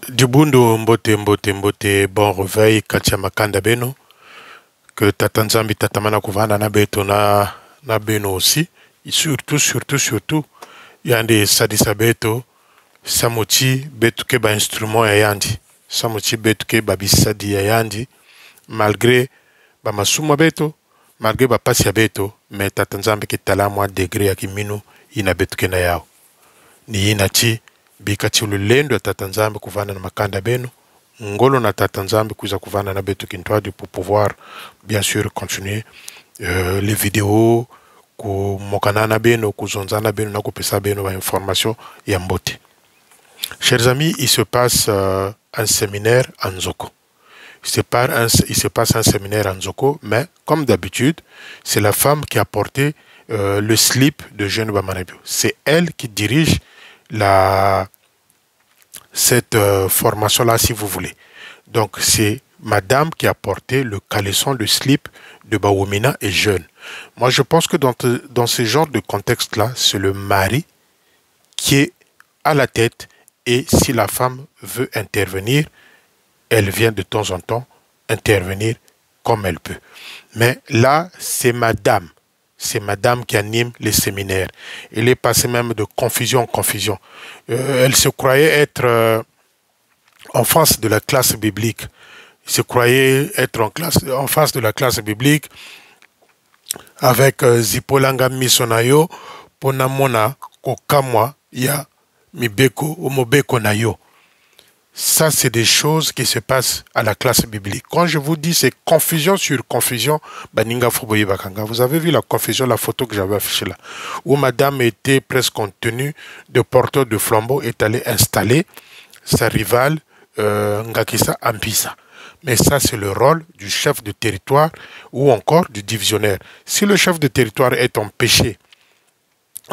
Dibundo mbote mbote mbote bon réveil katia makanda beno que tata nzambi tata mana kuvanda na beto na beno aussi et surtout yande sadisa beto samuti beto ke ba instrument ya yandi samuti beto ke ba bisadi ya yandi malgré ba masuma beto malgré ba pasi ya beto mais tata nzambi ke tala mwa degré ya kiminu ina beto ke na yao ni inati bikati lulendo ya tata nzambi kuvana na makanda beno ngolo na tata nzambi kuza kuvana na beto kintwadi pour pouvoir bien sûr continuer les vidéos ku mokana beno kuzonzana beno na kupesa beno ba information ya mbote. Chers amis, il se passe un séminaire à Nzoko. Il se passe un séminaire à Nzoko, mais comme d'habitude, c'est la femme qui a porté le slip de Jeune Bamanabio. C'est elle qui dirige cette formation-là, si vous voulez. Donc, c'est madame qui a porté le caleçon, le slip de Bawomina et Jeune. Moi, je pense que dans ce genre de contexte-là, c'est le mari qui est à la tête, et si la femme veut intervenir, elle vient de temps en temps intervenir comme elle peut. Mais là, c'est madame. C'est madame qui anime les séminaires. Elle est passée même de confusion en confusion. Elle se croyait être en face de la classe biblique. Elle se croyait être en face de la classe biblique avec Zipolanga Misonayo, Ponamona, Kokamwa, Ya, Mibeko, Omobeko Nayo. Ça, c'est des choses qui se passent à la classe biblique. Quand je vous dis c'est confusion sur confusion, Baninga Fuboye Bakanga, vous avez vu la confusion, la photo que j'avais affichée là, où madame était presque en tenue de porteur de flambeau, est allée installer sa rivale Ngakisa Ampisa. Mais ça, c'est le rôle du chef de territoire ou encore du divisionnaire. Si le chef de territoire est empêché,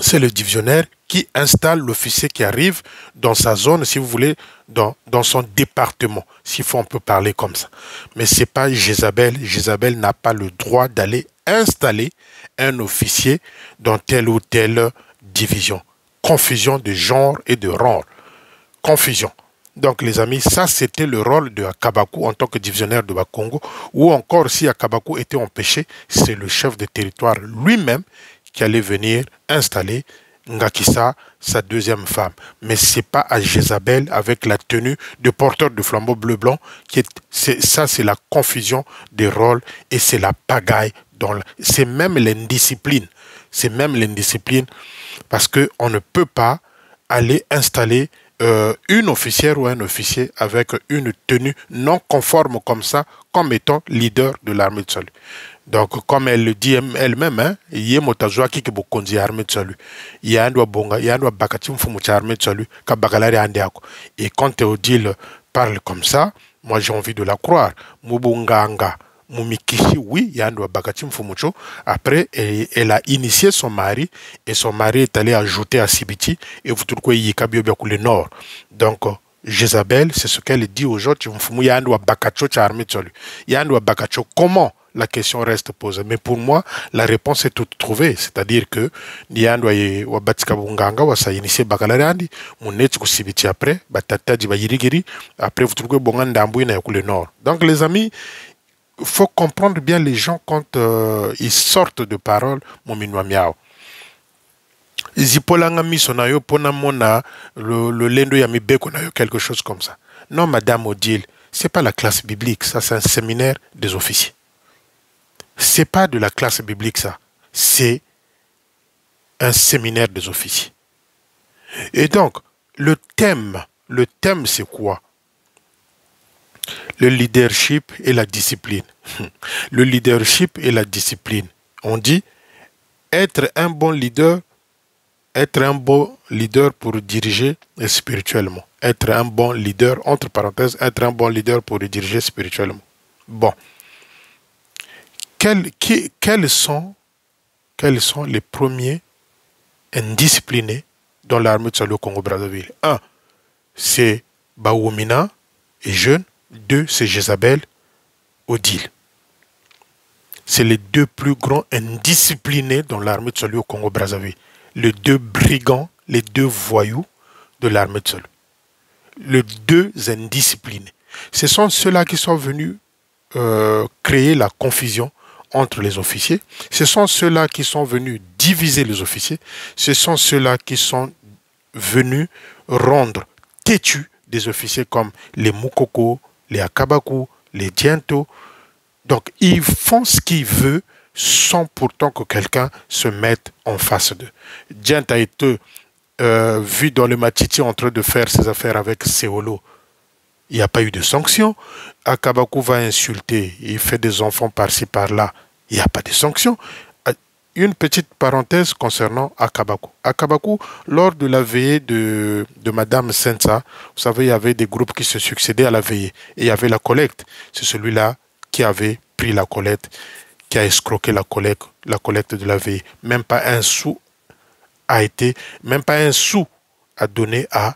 c'est le divisionnaire qui installe l'officier qui arrive dans sa zone, si vous voulez, dans son département, s'il faut on peut parler comme ça. Mais ce n'est pas Jézabel. Jézabel n'a pas le droit d'aller installer un officier dans telle ou telle division. Confusion de genre et de rang. Confusion. Donc les amis, ça c'était le rôle de Akabakou en tant que divisionnaire de Bakongo, ou encore si Akabakou était empêché, c'est le chef de territoire lui-même qui allait venir installer Ngakisa, sa deuxième femme. Mais ce n'est pas à Jézabel avec la tenue de porteur de flambeau bleu-blanc. Ça, c'est la confusion des rôles et c'est la pagaille. C'est même l'indiscipline. C'est même l'indiscipline parce qu'on ne peut pas aller installer une officière ou un officier avec une tenue non conforme comme ça, comme étant leader de l'armée de salut. Donc, comme elle le dit elle-même, hein, il y a motazwa qui est beaucoup de l'armée de salut. Il y a un doigt bonga, il y a un doigt bakati mfumu de l'armée de salut, kabagalari andeako. Et quand Théodile parle comme ça, moi j'ai envie de la croire. Mubunganga, Mumikishi, oui, il y a un doigt bakati mfumucho. Après, elle a initié son mari, et son mari est allé ajouter à Sibiti, et vous trouvez qu'il y a le nord. Donc, Jézabel, c'est ce qu'elle dit aux gens, il y a un doigt bakacho de l'armée de salut. Il y a un doigt bakacho, comment? La question reste posée. Mais pour moi, la réponse est toute trouvée. C'est-à-dire que Niandwa Wabatika Bunganga wa sa initié Bakalarandi, mon net Sibiti après, Batata di Bayirigiri, après vous trouvez Bonganda Ambouina le nord. Donc les amis, il faut comprendre bien les gens quand ils sortent de parole, mon minwa miao. Zipolanga misonayo ponamona le lendo yami beko nayo quelque chose comme ça. Non, madame Odile, c'est pas la classe biblique, ça c'est un séminaire des officiers. C'est pas de la classe biblique ça, c'est un séminaire des officiers. Et donc, le thème c'est quoi? Le leadership et la discipline. Le leadership et la discipline. On dit être un bon leader pour diriger spirituellement. Être un bon leader, entre parenthèses, être un bon leader pour diriger spirituellement. Bon. Quels sont les premiers indisciplinés dans l'armée de salut au Congo-Brazzaville? 1, c'est Bawomina et Jeune. 2, c'est Jézabel, Odile. C'est les deux plus grands indisciplinés dans l'armée de salut au Congo-Brazzaville. Les deux brigands, les deux voyous de l'armée de salut. les deux indisciplinés. Ce sont ceux-là qui sont venus créer la confusion entre les officiers. Ce sont ceux-là qui sont venus diviser les officiers. Ce sont ceux-là qui sont venus rendre têtus des officiers comme les Mukoko, les Akabaku, les Diento. Donc, ils font ce qu'ils veulent sans pourtant que quelqu'un se mette en face d'eux. Dient a été vu dans le Matiti en train de faire ses affaires avec Seolo. Il n'y a pas eu de sanction. Akabaku va insulter, il fait des enfants par-ci, par-là. Il n'y a pas de sanction. Une petite parenthèse concernant Akabaku. Akabaku, lors de la veillée de Madame Sensa, vous savez, il y avait des groupes qui se succédaient à la veillée. Et il y avait la collecte. C'est celui-là qui avait pris la collecte, qui a escroqué la collecte de la veillée. Même pas un sou a donné à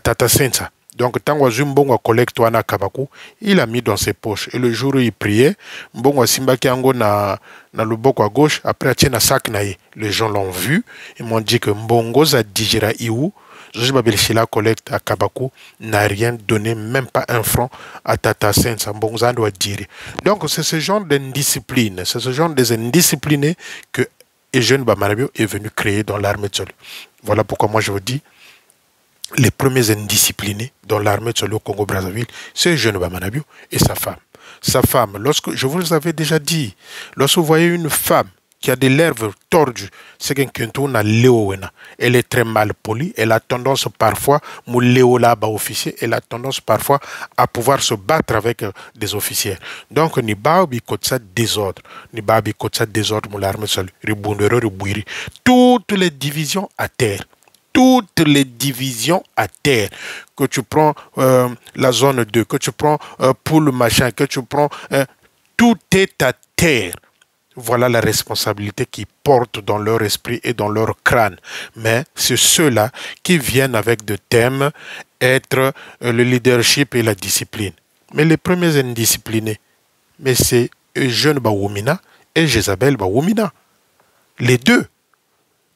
Tata Sensa. Donc, tant que Mbongo collecte Wana Kabaku, il a mis dans ses poches. Et le jour où il priait, Mbongo Simba Kiango na le boko à gauche, après a tient sac naïe. Les gens l'ont vu, ils m'ont dit que Mbongo za digera iou, la collecte à Kabaku n'a rien donné, même pas un franc à Tata Sensa. Mbongo za doit dire. Donc, c'est ce genre d'indiscipline, c'est ce genre des indisciplinés que Eugène Bamanabio est venu créer dans l'armée de Solu. Voilà pourquoi moi je vous dis, les premiers indisciplinés dans l'armée de Solu au Congo-Brazzaville, c'est Eugène Bamanabio et sa femme. Sa femme, lorsque, je vous l'avais déjà dit, lorsque vous voyez une femme qui a des lèvres tordues, c'est qu'un elle est très mal polie, elle a tendance parfois, officier, elle a tendance parfois à pouvoir se battre avec des officiers. Donc, ni baobi kotsa désordre, ni baobi kotsa désordre, mon l'armée Solu, toutes les divisions à terre. Toutes les divisions à terre, que tu prends la zone 2, que tu prends pour le machin, que tu prends, tout est à terre. Voilà la responsabilité qu'ils portent dans leur esprit et dans leur crâne. Mais c'est ceux-là qui viennent avec de thèmes, être le leadership et la discipline. Mais les premiers indisciplinés, mais c'est Eugène Bawumina et Jézabel Bawumina. Les deux.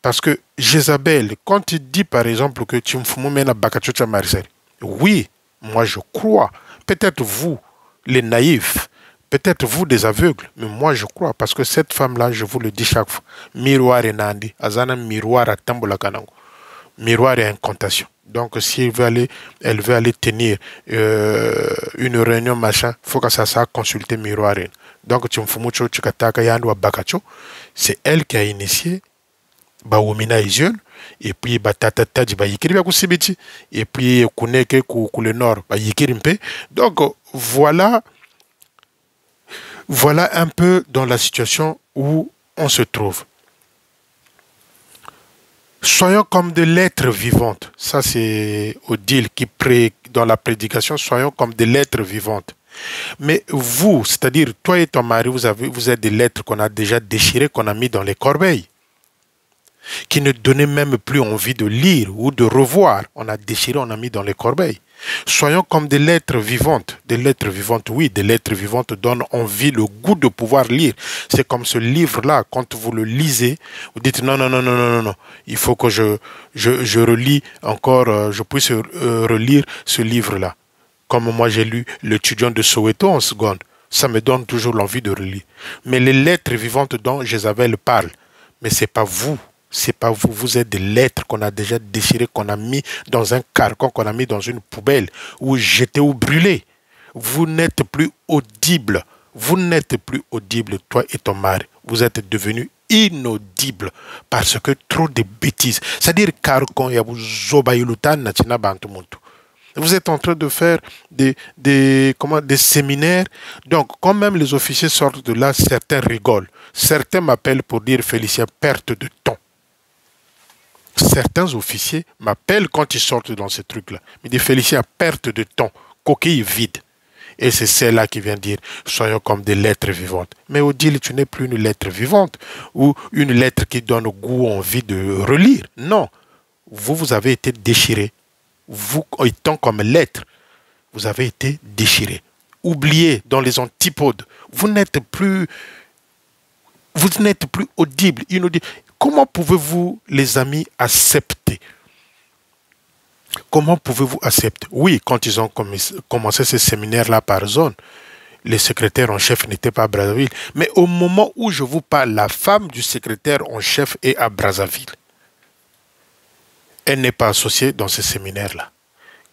Parce que Jézabel, quand il dit par exemple que tu me mènes à Bakachocha Marcel, oui, moi je crois. Peut-être vous, les naïfs, peut-être vous des aveugles, mais moi je crois. Parce que cette femme-là, je vous le dis chaque fois, miroir et nandi, azana miroir à tambola kanango. Miroir et incantation. Donc si elle veut aller tenir une réunion machin, il faut que ça consulter miroir. Donc tu me fous mucho chukataka yandwa Bakacho, c'est elle qui a initié Bawumina est jeune, et puis Batatata dit Bayikiri Bakusibiti, et puis Kuneke le nord, Bayikirimpe. Donc voilà un peu dans la situation où on se trouve. Soyons comme des lettres vivantes. Ça, c'est Odile qui dans la prédication, soyons comme des lettres vivantes. Mais vous, c'est-à-dire toi et ton mari, vous êtes des lettres qu'on a déjà déchirées, qu'on a mis dans les corbeilles, qui ne donnaient même plus envie de lire ou de revoir. On a déchiré, on a mis dans les corbeilles. Soyons comme des lettres vivantes. Des lettres vivantes, oui, des lettres vivantes donnent envie, le goût de pouvoir lire. C'est comme ce livre-là, quand vous le lisez, vous dites non, non, non, non, non, non, non. Il faut que je relis encore, je puisse relire ce livre-là. Comme moi j'ai lu L'étudiant de Soweto en seconde. Ça me donne toujours l'envie de relire. Mais les lettres vivantes dont Jézabel parle, mais ce n'est pas vous. C'est pas vous, vous êtes des lettres qu'on a déjà déchirées, qu'on a mis dans un carcan, qu'on a mis dans une poubelle, ou jeté ou brûlé. Vous n'êtes plus audible. Vous n'êtes plus audible, toi et ton mari. Vous êtes devenus inaudibles parce que trop de bêtises. C'est-à-dire carcan ya vous zobayilutan na tina bantu muntu. Vous êtes en train de faire des séminaires. Donc, quand même les officiers sortent de là, certains rigolent. Certains m'appellent pour dire Félicien, perte de temps. Certains officiers m'appellent quand ils sortent dans ces trucs-là. Ils disent Félicien, perte de temps, coquille vide. Et c'est celle-là qui vient dire soyons comme des lettres vivantes. Mais Odile, tu n'es plus une lettre vivante ou une lettre qui donne goût, envie de relire. Non. Vous avez été déchiré. Vous étant comme lettre, vous avez été déchiré. Oublié dans les antipodes. Vous n'êtes plus audible, inaudible. Comment pouvez-vous, les amis, accepter? Comment pouvez-vous accepter? Oui, quand ils ont commencé ce séminaire-là par zone, les secrétaires en chef n'étaient pas à Brazzaville. Mais au moment où je vous parle, la femme du secrétaire en chef est à Brazzaville. Elle n'est pas associée dans ce séminaire-là.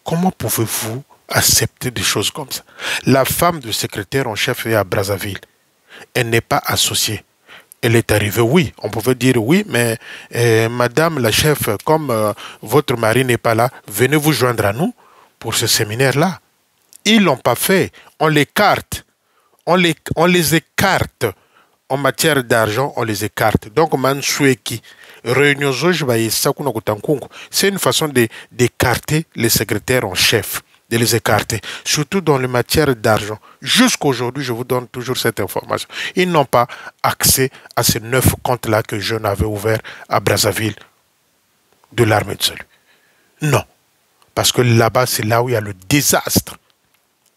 Comment pouvez-vous accepter des choses comme ça? La femme du secrétaire en chef est à Brazzaville. Elle n'est pas associée. Elle est arrivée, oui. On pouvait dire oui, mais madame la chef, comme votre mari n'est pas là, venez vous joindre à nous pour ce séminaire-là. Ils ne l'ont pas fait. On l'écarte. On les écarte. En matière d'argent, on les écarte. Donc, c'est une façon d'écarter les secrétaires en chef, de les écarter, surtout dans les matières d'argent. Jusqu'aujourd'hui, je vous donne toujours cette information. Ils n'ont pas accès à ces 9 comptes-là que je n'avais ouverts à Brazzaville de l'armée de salut. Non. Parce que là-bas, c'est là où il y a le désastre.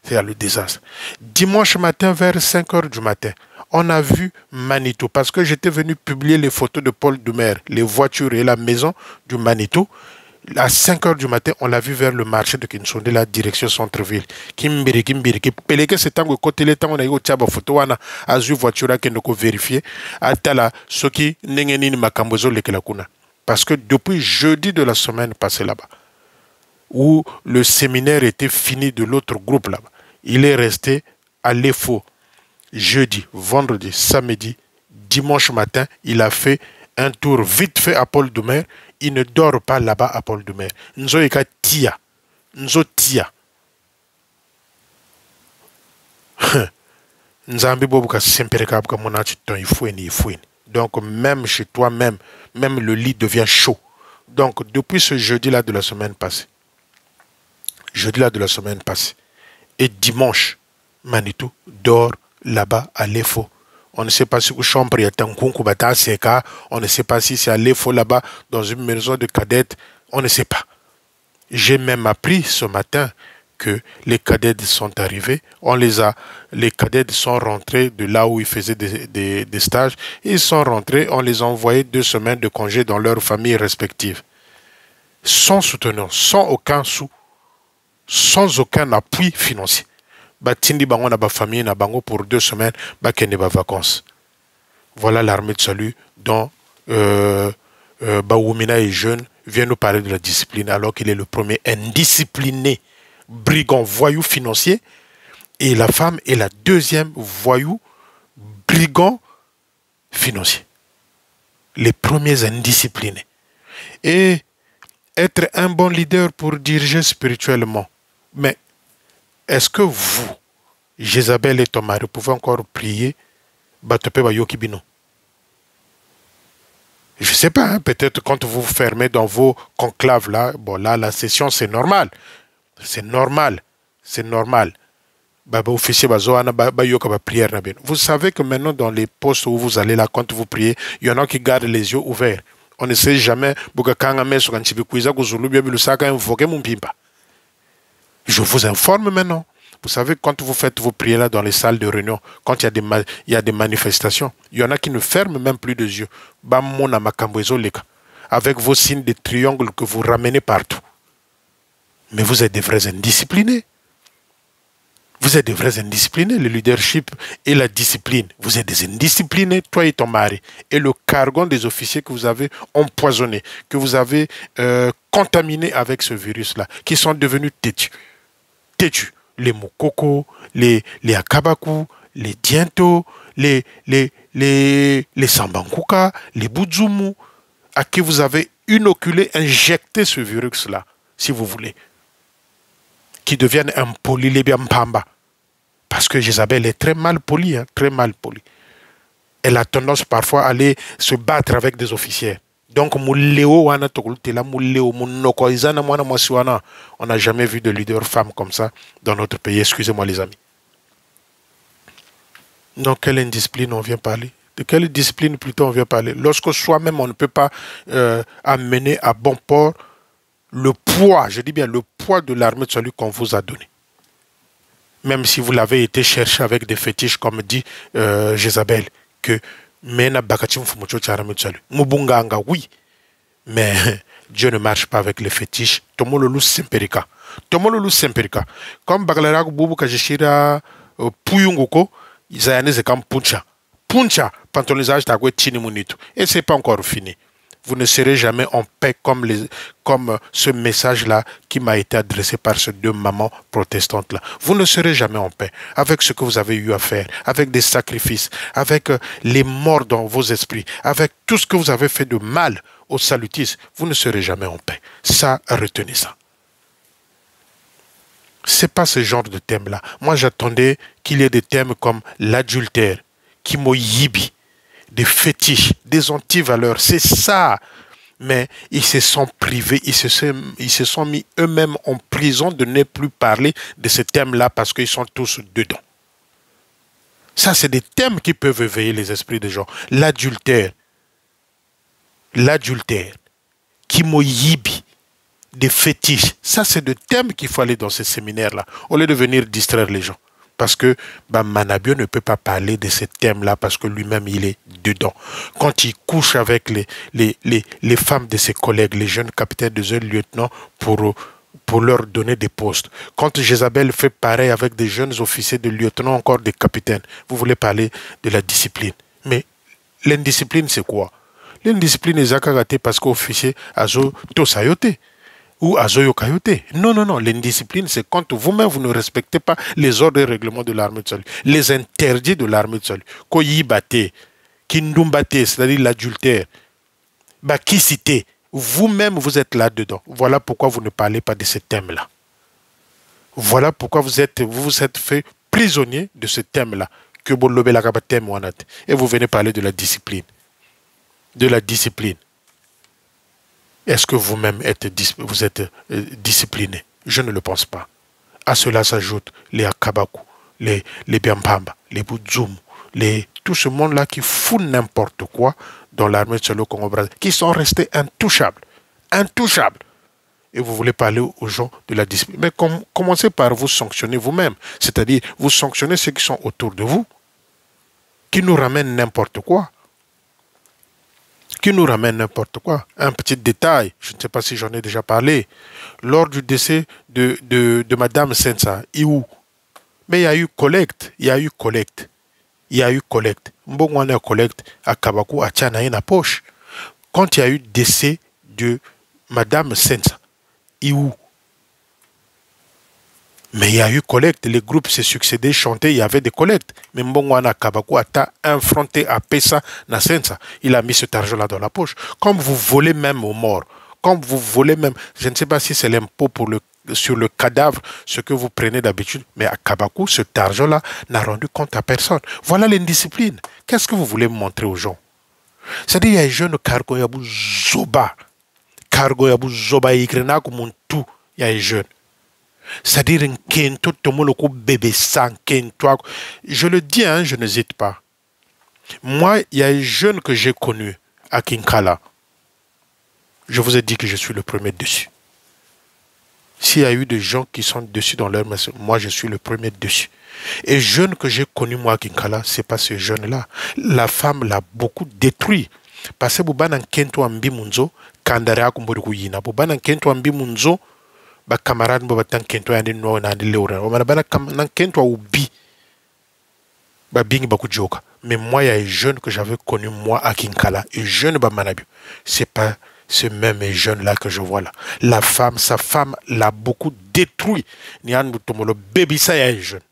C'est le désastre. Dimanche matin, vers 5 heures du matin, on a vu Manitou, parce que j'étais venu publier les photos de Paul Doumer, les voitures et la maison du Manitou. À 5 heures du matin, on l'a vu vers le marché de Kinsonde, la direction centre-ville. Kimbiri, peleke c'est tango côté le temps on a eu tchaba photo wana azu voiture qui nous vérifier atala soki nengeni makambozo lekela kuna. Parce que depuis jeudi de la semaine passée là-bas, où le séminaire était fini de l'autre groupe là-bas, il est resté à l'EFO. Jeudi, vendredi, samedi, dimanche matin, il a fait un tour vite fait à Paul Doumer. Il ne dort pas là-bas à Paul Doumer. Nzo eka tia. Nzo tia. Nzambi bobu ka sempere ka buka monachi ton ifoueni. Donc même chez toi, même le lit devient chaud. Donc depuis ce jeudi-là de la semaine passée, et dimanche, Manitou dort là-bas à l'EFO. On ne sait pas si chambre est en Kunkuba Seka, on ne sait pas si c'est à l'EFO là-bas, dans une maison de cadettes, on ne sait pas. J'ai même appris ce matin que les cadettes sont arrivés, les cadettes sont rentrés de là où ils faisaient des stages, ils sont rentrés, on les a envoyés 2 semaines de congé dans leurs familles respectives. Sans soutenance, sans aucun sou, sans aucun appui financier. Batindi bango na ba famille na bango pour 2 semaines, bakende ba vacances. Voilà l'armée de salut dont Bawumina est jeune, vient nous parler de la discipline alors qu'il est le premier indiscipliné, brigand, voyou financier, et la femme est la deuxième voyou, brigand financier. Les premiers indisciplinés. Et être un bon leader pour diriger spirituellement. Mais est-ce que vous, Jézabel et ton mari, pouvez encore prier Batope Bayokibino? Je ne sais pas, hein, peut-être quand vous vous fermez dans vos conclaves là, bon là, la session c'est normal. C'est normal. C'est normal. Vous savez que maintenant dans les postes où vous allez là, quand vous priez, il y en a qui gardent les yeux ouverts. On ne sait jamais. Je vous informe maintenant. Vous savez, quand vous faites vos prières là dans les salles de réunion, quand il y a des manifestations, il y en a qui ne ferment même plus les yeux. Avec vos signes de triangle que vous ramenez partout. Mais vous êtes des vrais indisciplinés. Vous êtes des vrais indisciplinés. Le leadership et la discipline. Vous êtes des indisciplinés, toi et ton mari. Et le cargon des officiers que vous avez empoisonné, que vous avez contaminé avec ce virus-là, qui sont devenus têtus. Têtus. Les Mokoko, les Akabaku, les Diento, les Sambankuka, les Budzumu, à qui vous avez inoculé, injecté ce virus-là, si vous voulez, qui deviennent impolis, les Biampamba. Parce que Jézabel est très mal polie, hein, très mal polie. Elle a tendance parfois à aller se battre avec des officiers. Donc, on n'a jamais vu de leader femme comme ça dans notre pays. Excusez-moi, les amis. Donc, quelle indiscipline on vient parler? De quelle discipline plutôt on vient parler? Lorsque soi-même, on ne peut pas amener à bon port le poids, je dis bien le poids de l'armée de salut qu'on vous a donné. Même si vous l'avez été chercher avec des fétiches, comme dit Jézabel, que Mena Bakachim Fumucho Charamé de salut. Mubunganga, oui. Mais Dieu ne marche pas avec les fétiches. Tomololu semperika. Tomololu semperika. Comme Bagalarak Boubou Kajishira Puyungoko, Zayane Zekam Puncha. Puncha, pantonisage d'Agwe Tinimunitu. Et c'est pas encore fini. Vous ne serez jamais en paix comme ce message-là qui m'a été adressé par ces deux mamans protestantes-là. Vous ne serez jamais en paix avec ce que vous avez eu à faire, avec des sacrifices, avec les morts dans vos esprits, avec tout ce que vous avez fait de mal au salutisme. Vous ne serez jamais en paix. Ça, retenez ça. C'est pas ce genre de thème-là. Moi, j'attendais qu'il y ait des thèmes comme l'adultère, Kimoyibi, des fétiches, des antivaleurs. C'est ça. Mais ils se sont privés, ils se sont mis eux-mêmes en prison de ne plus parler de ce thème-là parce qu'ils sont tous dedans. Ça, c'est des thèmes qui peuvent éveiller les esprits des gens. L'adultère, Kimoyibi, des fétiches. Ça, c'est des thèmes qu'il faut aller dans ces séminaires-là, au lieu de venir distraire les gens. Parce que Manabio ne peut pas parler de ce thème-là parce que lui-même, il est dedans. Quand il couche avec les femmes de ses collègues, les jeunes capitaines, de jeunes lieutenants, pour leur donner des postes. Quand Jézabel fait pareil avec des jeunes officiers de lieutenants, encore des capitaines, vous voulez parler de la discipline. Mais l'indiscipline, c'est quoi? L'indiscipline est zakagate parce qu'officier azo tosayote. Ou Azoyo Kayote. Non, non, non. L'indiscipline, c'est quand vous-même, vous ne respectez pas les ordres et règlements de l'armée de salut, les interdits de l'armée de salut. Koyibate, Kindumbate, c'est-à-dire l'adultère, Bakisite, vous-même, vous êtes là-dedans. Voilà pourquoi vous ne parlez pas de ce thème-là. Voilà pourquoi vous vous êtes fait prisonnier de ce thème-là. Et vous venez parler de la discipline. De la discipline. Est-ce que vous-même vous êtes discipliné? Je ne le pense pas. À cela s'ajoutent les Akabaku, les Biampamba, les Budzoum, tout ce monde-là qui fout n'importe quoi dans l'armée de Solo Congo-Brazzaville, qui sont restés intouchables. Intouchables. Et vous voulez parler aux gens de la discipline. Mais commencez par vous sanctionner vous-même. C'est-à-dire, vous sanctionnez ceux qui sont autour de vous, qui nous ramènent n'importe quoi. Qui nous ramène n'importe quoi. Un petit détail, je ne sais pas si j'en ai déjà parlé, lors du décès de Madame Sensa, mais il y a eu collecte, Mbongwana collecte à Kabakou, à Tchanaïna poche. Quand il y a eu décès de Madame Sensa, mais il y a eu collecte, les groupes se succédaient, chantaient, il y avait des collectes. Mais Mbongwana Kabakou a affronté à Pessa Nasensa. Il a mis cet argent-là dans la poche. Comme vous volez même aux morts, comme vous volez même, je ne sais pas si c'est l'impôt sur le cadavre, ce que vous prenez d'habitude, mais à Kabakou, cet argent-là n'a rendu compte à personne. Voilà l'indiscipline. Qu'est-ce que vous voulez montrer aux gens? C'est-à-dire, il y a un jeune Kargoyabu Zoba. Kargoyabu Zoba, il y a un jeune. C'est-à-dire un kento tomoloko bébé sans kento. Je le dis, hein, je n'hésite pas. Moi, il y a un jeune que j'ai connu à Kinkala. Je vous ai dit que je suis le premier dessus. S'il y a eu des gens qui sont dessus dans leur maison, moi je suis le premier dessus. Et jeune que j'ai connu moi à Kinkala, c'est pas ce jeune-là. La femme l'a beaucoup détruit. Parce que Boubana Kento Ambi Munzo, Kandarea Kumboriku Yina, Boubana Kento Ambi Munzo, ba camarade ba tan kento ande no na de lewra o bana nan kento ubi ba bingi ba kujoka. Mais moi il y a un jeune que j'avais connu moi à Kinkala, un jeune ba Manabio, c'est pas ce même jeune là que je vois là. La femme, sa femme l'a beaucoup détruit. Ni an tomolo baby ça y a un jeune.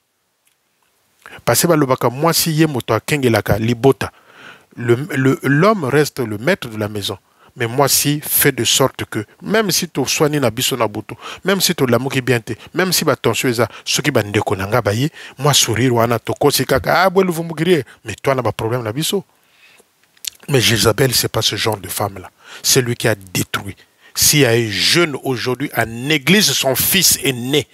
Parce que ba moi si yé moto kengelaka libota, l'homme reste le maître de la maison. Mais moi si fait de sorte que même si tu soignes na biso na butu, même si tu l'amour qui bien te, même si ba tension eza ce qui ba ndeko nanga baye, moi sourire wana to kosi kaka vous me griller, mais toi n'a pas problème na biso. Mais Jézabel c'est pas ce genre de femme là, c'est lui qui a détruit. S'il y a un jeune aujourd'hui en église, son fils est né.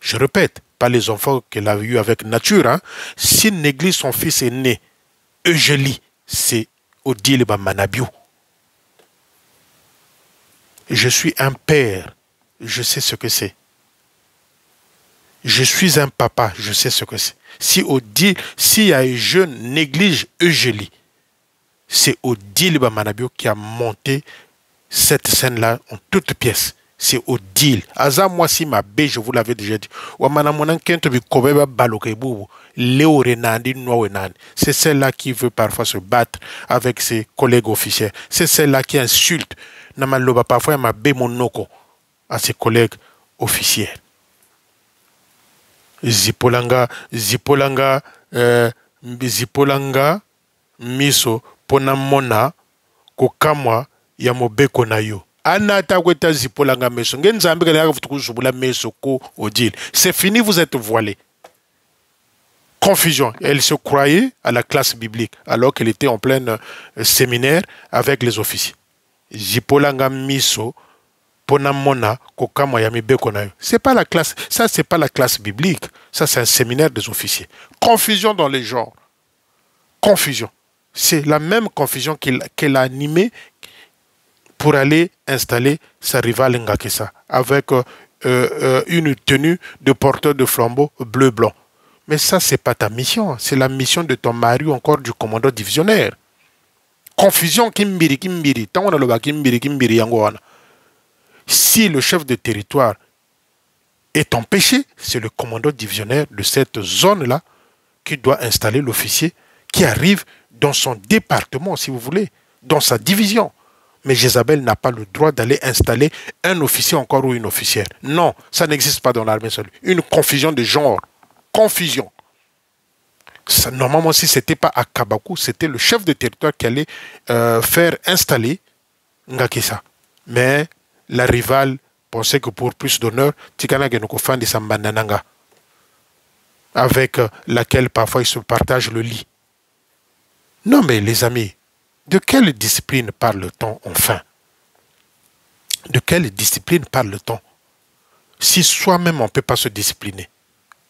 Je répète, pas les enfants qu'elle a eu avec nature, hein. Si une église son fils est né, Eugélie, c'est Odile Manabio. Je suis un père, je sais ce que c'est. Je suis un papa, je sais ce que c'est. S'il y a un jeune néglige Eugélie, c'est Odile Manabio qui a monté cette scène-là en toute pièce. C'est Odile. Aza moi si ma bé, je vous l'avais déjà dit. C'est celle-là qui veut parfois se battre avec ses collègues officiers. C'est celle-là qui insulte. Namaloba parfois ma bé monoko à ses collègues officiers. Zipolanga, Zipolanga, miso, ponamona, kokamwa, ya mobeko na yo. Anata kweta zipolanga meso. Ngenzambe kala futukuzubula meso ko Odile. C'est fini, vous êtes voilés. Confusion. Elle se croyait à la classe biblique alors qu'elle était en plein séminaire avec les officiers. Zipolanga miso, ponamona, kokamwa ya mibeko na yo. C'est pas la classe, ça c'est pas la classe biblique. Ça c'est un séminaire des officiers. Confusion dans les genres. Confusion. C'est la même confusion qu'elle a animée pour aller installer sa rivale Ngakesa avec une tenue de porteur de flambeau bleu-blanc. Mais ça, c'est pas ta mission. C'est la mission de ton mari ou encore du commandant divisionnaire. Confusion, kimbiri, kimbiri. Si le chef de territoire est empêché, c'est le commandant divisionnaire de cette zone-là qui doit installer l'officier qui arrive dans son département, si vous voulez, dans sa division. Mais Jézabel n'a pas le droit d'aller installer un officier encore ou une officière. Non, ça n'existe pas dans l'armée seule. Une confusion de genre. Confusion. Ça, normalement, si ce n'était pas à Kabakou, c'était le chef de territoire qui allait faire installer Ngakesa. Mais la rivale pensait que pour plus d'honneur, Tikana Genoko de Sambanananga, avec laquelle parfois ils se partagent le lit. Non, mais les amis, de quelle discipline parle-t-on enfin? De quelle discipline parle-t-on? Si soi-même on ne peut pas se discipliner,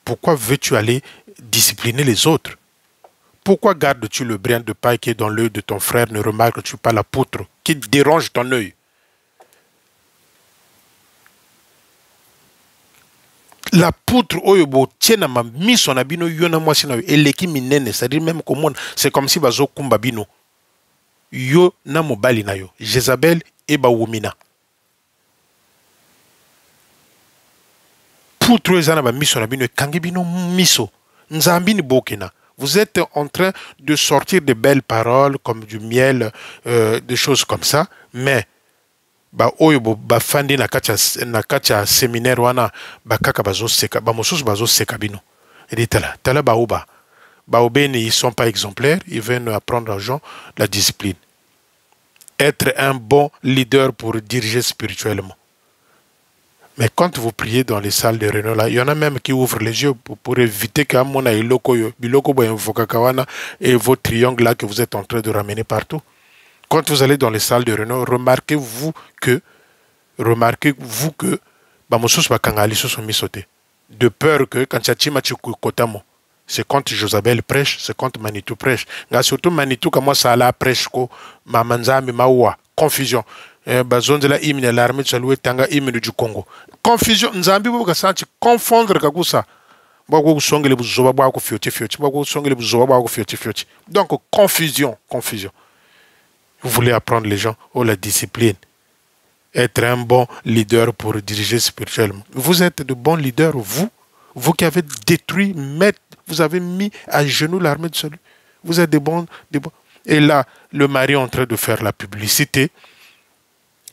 pourquoi veux-tu aller discipliner les autres? Pourquoi gardes-tu le brin de paille qui est dans l'œil de ton frère? Ne remarques-tu pas la poutre qui dérange ton œil? La poutre oyobo tiena ma mis son abino yona moi sina eleki minene, c'est-à-dire même comme c'est comme si bazo kumba bino yo na mobali na yo Jézabel et Bawumina. Poutre ezana ba miso na bino kangi bino miso nzambini bokena. Vous êtes en train de sortir de belles paroles comme du miel, des choses comme ça, mais ba oyo ba fandi na kacha séminaire wana ba kaka bazo seka ba mosusu bazo seka bino. Et tala baoba baobeni, ils sont pas exemplaires, ils viennent apprendre aux gens la discipline. Être un bon leader pour diriger spirituellement. Mais quand vous priez dans les salles de réunion là, il y en a même qui ouvrent les yeux pour éviter qu'à mon biloko et vos triangles là que vous êtes en train de ramener partout. Quand vous allez dans les salles de réunion, remarquez-vous que de peur que quand c'est quand Josabel prêche, c'est quand Manitou prêche. Surtout Manitou, comme ça la prêche, Mamanzami Mawa, confusion. Bazonzela hymne l'armée de Saloué Tanga hymne du Congo. Confusion, Nzambi Boga Santi, confondre Kagusa. Donc, confusion, confusion. Vous voulez apprendre les gens la discipline. Être un bon leader pour diriger spirituellement. Vous êtes de bons leaders, vous qui avez détruit, vous avez mis à genoux l'armée de salut. Vous êtes des bons. Et là, le mari est en train de faire la publicité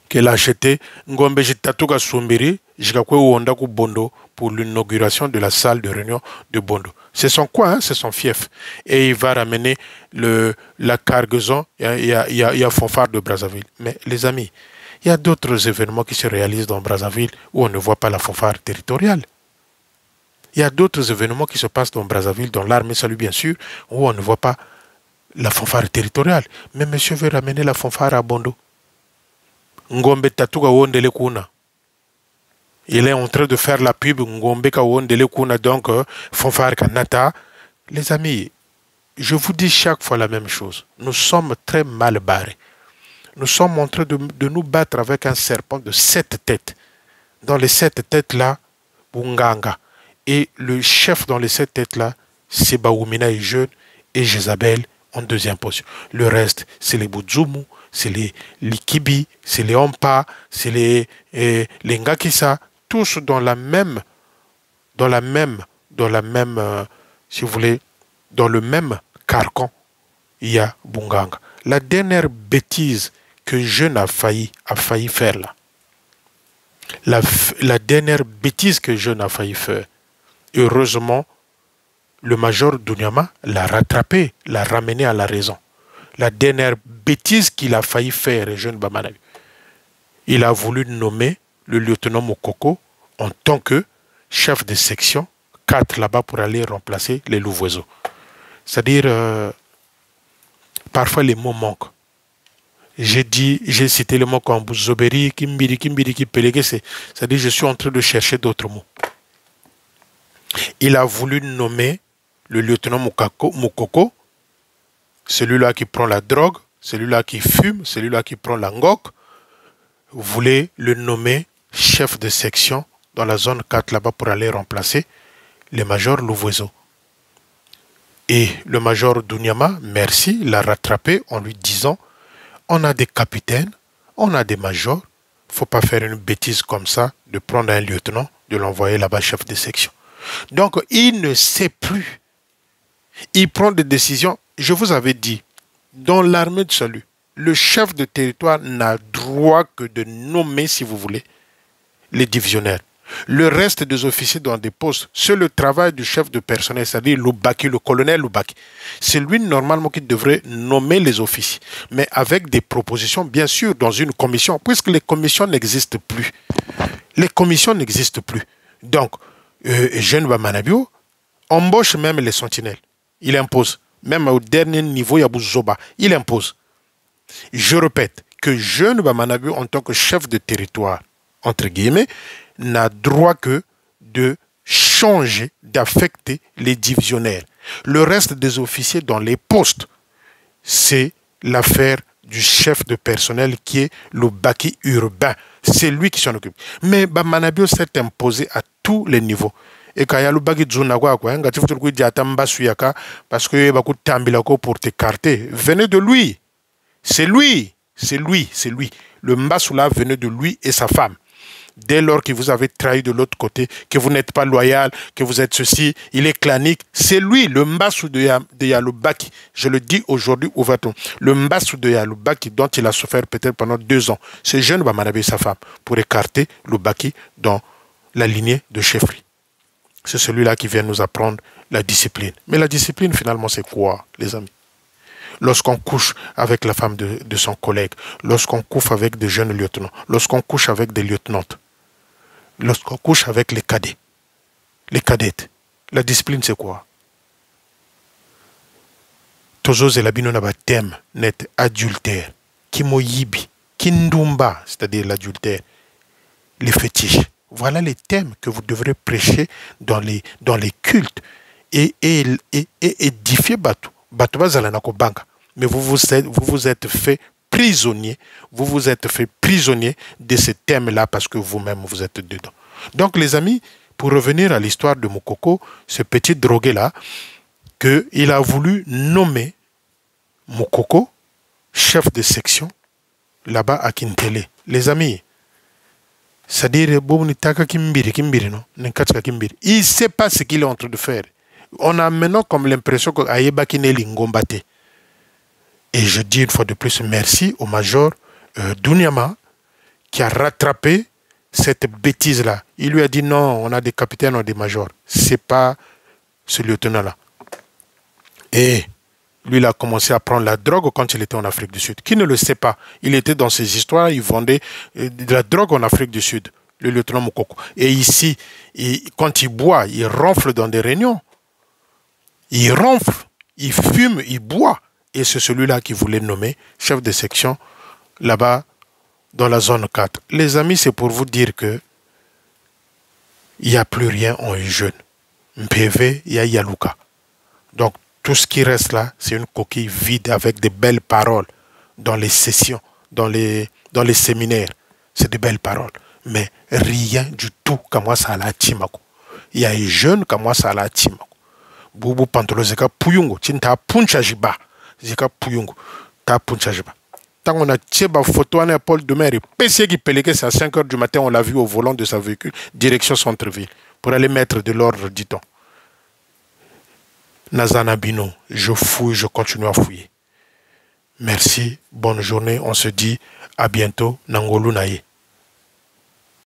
qu'elle a acheté Ngombe Jitatuga Sumbiri, Jikakwe Wondaku Bondo pour l'inauguration de la salle de réunion de Bondo. C'est son quoi, hein? C'est son fief. Et il va ramener la cargaison, il y a Fanfare de Brazzaville. Mais les amis, il y a d'autres événements qui se réalisent dans Brazzaville où on ne voit pas la fanfare territoriale. Il y a d'autres événements qui se passent dans Brazzaville, dans l'armée salut bien sûr, où on ne voit pas la fanfare territoriale. Mais monsieur veut ramener la fanfare à Bondo. Ngombe Tatuga Wondele Kuna. Il est en train de faire la pub Ngombe Ka Wondele Kuna, donc fanfare Kanata. Les amis, je vous dis chaque fois la même chose. Nous sommes très mal barrés. Nous sommes en train de nous battre avec un serpent de 7 têtes. Dans les 7 têtes-là, Bunganga. Et le chef dans les 7 têtes-là, c'est Bawumina et jeune et Jézabel en deuxième position. Le reste, c'est les Boudzoumou, c'est les Likibi, c'est les Ompa, c'est les Ngakisa, tous dans la même, si vous voulez, dans le même carcan, il y a Bunganga. La dernière bêtise que Jeune a failli faire là, la dernière bêtise que Jeune a failli faire, heureusement, le major Dunyama l'a rattrapé, l'a ramené à la raison. La dernière bêtise qu'il a failli faire, Jeune Bamanabi, il a voulu nommer le lieutenant Mokoko en tant que chef de section 4 là-bas pour aller remplacer les Louvoiseaux. C'est-à-dire, parfois les mots manquent. J'ai cité le mot comme Zoberi, Kimbiri, Kimpelege, c'est-à-dire je suis en train de chercher d'autres mots. Il a voulu nommer le lieutenant Mokoko, celui-là qui prend la drogue, celui-là qui fume, celui-là qui prend la ngok, voulait le nommer chef de section dans la zone 4 là-bas pour aller remplacer le major Louvoiseau. Et le major Dunyama, merci, l'a rattrapé en lui disant: on a des capitaines, on a des majors, il ne faut pas faire une bêtise comme ça, de prendre un lieutenant, de l'envoyer là-bas chef de section. Donc, il ne sait plus. Il prend des décisions. Je vous avais dit, dans l'armée de salut, le chef de territoire n'a droit que de nommer, si vous voulez, les divisionnaires. Le reste des officiers dans des postes, c'est le travail du chef de personnel, c'est-à-dire Loubaki, le colonel Loubaki. C'est lui normalement qui devrait nommer les officiers, mais avec des propositions, bien sûr, dans une commission, puisque les commissions n'existent plus. Les commissions n'existent plus. Donc, Jeune Bamanabio embauche même les sentinelles. Il impose. Même au dernier niveau, il y a Bouzoba. Il impose. Je répète que Jeune Bamanabio, en tant que chef de territoire, entre guillemets, n'a droit que de changer, d'affecter les divisionnaires. Le reste des officiers dans les postes, c'est l'affaire du chef de personnel qui est le baki urbain. C'est lui qui s'en occupe. Mais Bamanabio s'est imposé à tous les niveaux. Et quand il y a le baki dzunagwa, parce que pour t'écarter, venez de lui. C'est lui. C'est lui. C'est lui. Le Mbasoula venait de lui et sa femme. Dès lors que vous avez trahi de l'autre côté, que vous n'êtes pas loyal, que vous êtes ceci, il est clanique, c'est lui, le Mbassou de Yaloubaki. Je le dis aujourd'hui ouvertement. Le Mbassou de Yaloubaki, dont il a souffert peut-être pendant 2 ans, c'est jeune Bamanabé et sa femme, pour écarter Loubaki dans la lignée de chefferie. C'est celui-là qui vient nous apprendre la discipline. Mais la discipline, finalement, c'est quoi, les amis? Lorsqu'on couche avec la femme de son collègue, lorsqu'on couche avec des jeunes lieutenants, lorsqu'on couche avec des lieutenantes, lorsqu'on couche avec les cadets, les cadettes, la discipline c'est quoi? Tozo zelabino na thème net adultère, kimoyibi, kindumba, c'est-à-dire l'adultère, les fétiches. Voilà les thèmes que vous devrez prêcher dans les cultes et édifier Batou. Mais vous vous êtes fait prisonnier, de ce thème-là parce que vous-même vous êtes dedans. Donc les amis, pour revenir à l'histoire de Mokoko, ce petit drogué-là, qu'il a voulu nommer Mokoko, chef de section, là-bas à Kintele. Les amis, c'est-à-dire, il ne sait pas ce qu'il est en train de faire. On a maintenant comme l'impression que Ayeba Kineli Ngombate. Et je dis une fois de plus merci au major Dunyama qui a rattrapé cette bêtise-là. Il lui a dit non, on a des capitaines, on a des majors. Ce n'est pas ce lieutenant-là. Et lui, il a commencé à prendre la drogue quand il était en Afrique du Sud. Qui ne le sait pas? Il était dans ces histoires, il vendait de la drogue en Afrique du Sud, le lieutenant Mokoko. Et ici, quand il boit, il ronfle dans des réunions. Il ronfle, il fume, il boit. Et c'est celui-là qui voulait nommer chef de section là-bas dans la zone 4. Les amis, c'est pour vous dire que il n'y a plus rien en jeune. MPV, il y a Yalouka. Donc, tout ce qui reste là, c'est une coquille vide avec des belles paroles dans les sessions, dans les séminaires. C'est des belles paroles. Mais rien du tout comme moi ça à la Timako. Il y a un jeune comme moi ça à la Timako. Boubou Pantolo Zeka Puyungo, Tinta Punchajiba. Zeka Puyungo, Ta Punchajiba. Tant on a tiré ma photo, on a Paul de mer et PC qui péléguait, c'est à 5 h du matin, on l'a vu au volant de sa véhicule, direction centre-ville, pour aller mettre de l'ordre, dit-on. Nazana Bino, je fouille, je continue à fouiller. Merci, bonne journée, on se dit à bientôt, Nangolu Naye.